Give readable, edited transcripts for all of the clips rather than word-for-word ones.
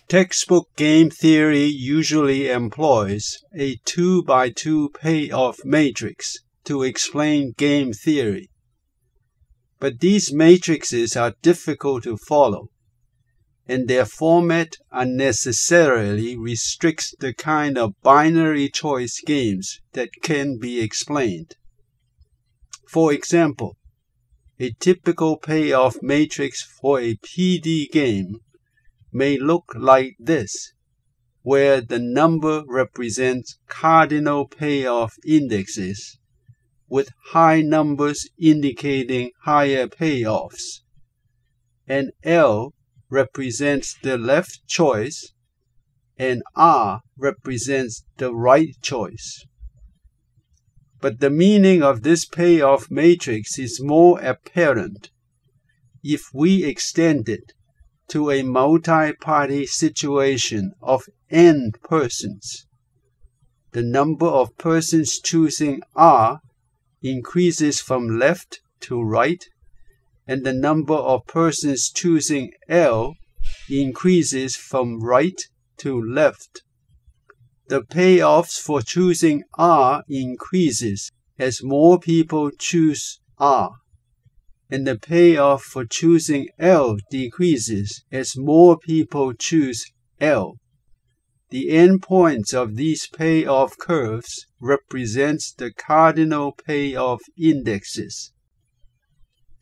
Textbook game theory usually employs a 2x2 payoff matrix to explain game theory. But these matrices are difficult to follow, and their format unnecessarily restricts the kind of binary choice games that can be explained. For example, a typical payoff matrix for a PD game may look like this, where the number represents cardinal payoff indexes, with high numbers indicating higher payoffs, and L represents the left choice, and R represents the right choice. But the meaning of this payoff matrix is more apparent if we extend it to a multi-party situation of n persons. The number of persons choosing R increases from left to right, and the number of persons choosing L increases from right to left. The payoffs for choosing R increases as more people choose R, and the payoff for choosing L decreases as more people choose L. The endpoints of these payoff curves represents the cardinal payoff indexes.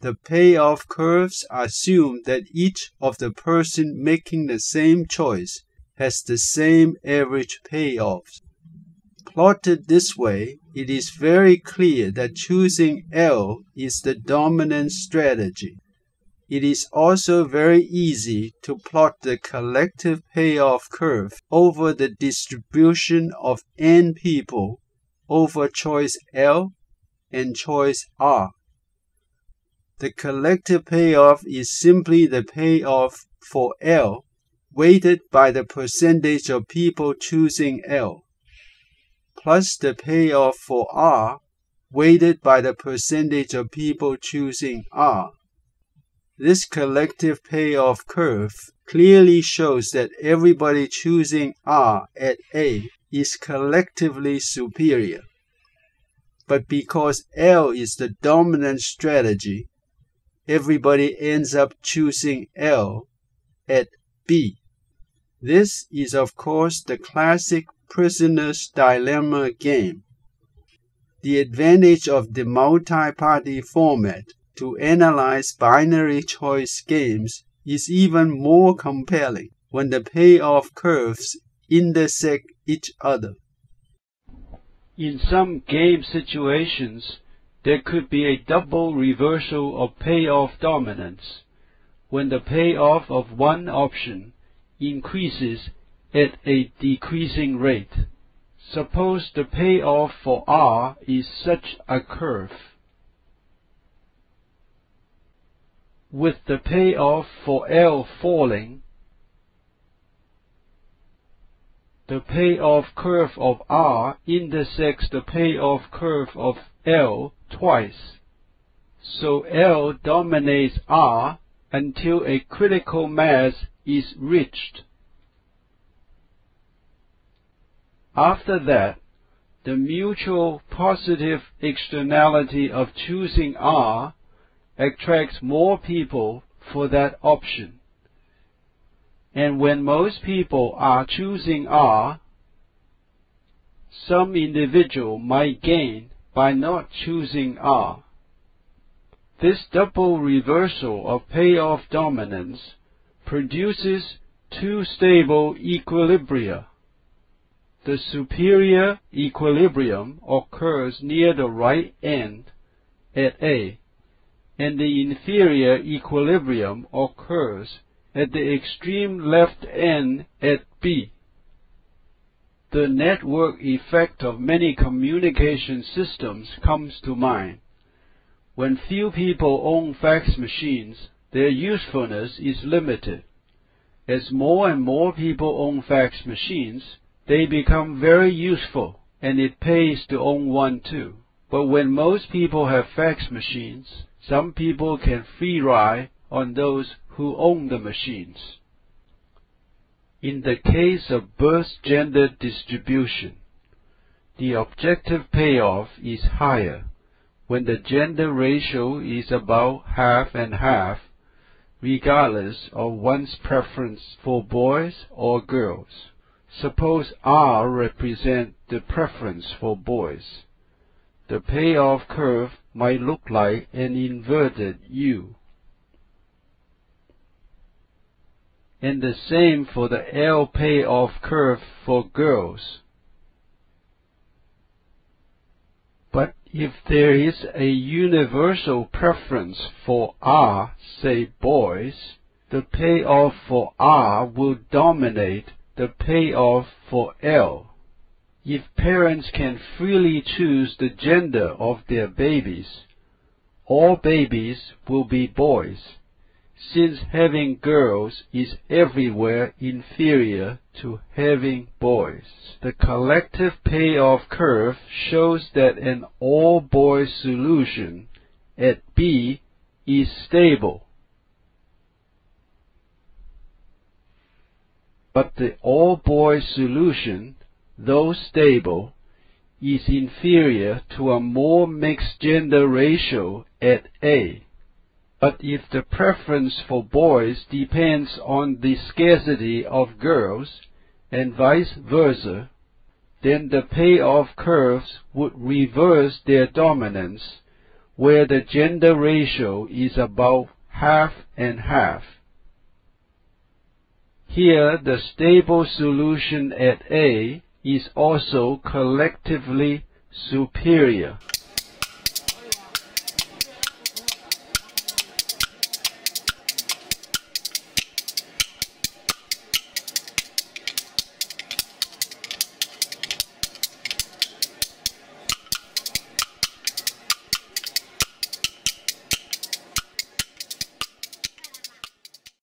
The payoff curves assume that each of the person making the same choice has the same average payoffs. Plotted this way, it is very clear that choosing L is the dominant strategy. It is also very easy to plot the collective payoff curve over the distribution of n people over choice L and choice R. The collective payoff is simply the payoff for L weighted by the percentage of people choosing L, plus the payoff for R weighted by the percentage of people choosing R. This collective payoff curve clearly shows that everybody choosing R at A is collectively superior. But because L is the dominant strategy, everybody ends up choosing L at B. This is, of course, the classic prisoner's dilemma game. The advantage of the multi-party format to analyze binary choice games is even more compelling when the payoff curves intersect each other. In some game situations, there could be a double reversal of payoff dominance, when the payoff of one option increases at a decreasing rate. Suppose the payoff for R is such a curve, with the payoff for L falling. The payoff curve of R intersects the payoff curve of L twice, so L dominates R until a critical mass is reached. After that, the mutual positive externality of choosing R attracts more people for that option. And when most people are choosing R, some individual might gain by not choosing R. This double reversal of payoff dominance produces two stable equilibria. The superior equilibrium occurs near the right end at A, and the inferior equilibrium occurs at the extreme left end at B. The network effect of many communication systems comes to mind. When few people own fax machines, their usefulness is limited. As more and more people own fax machines, they become very useful, and it pays to own one too. But when most people have fax machines, some people can free ride on those who own the machines. In the case of birth gender distribution, the objective payoff is higher when the gender ratio is about half and half, regardless of one's preference for boys or girls. Suppose R represents the preference for boys. The payoff curve might look like an inverted U. And the same for the L payoff curve for girls. But if there is a universal preference for R, say boys, the payoff for R will dominate the payoff for L. If parents can freely choose the gender of their babies, all babies will be boys, since having girls is everywhere inferior to having boys. The collective payoff curve shows that an all-boys solution at B is stable. But the all-boys solution, though stable, is inferior to a more mixed gender ratio at A. But if the preference for boys depends on the scarcity of girls, and vice versa, then the payoff curves would reverse their dominance, where the gender ratio is about half and half. Here, the stable solution at A is also collectively superior.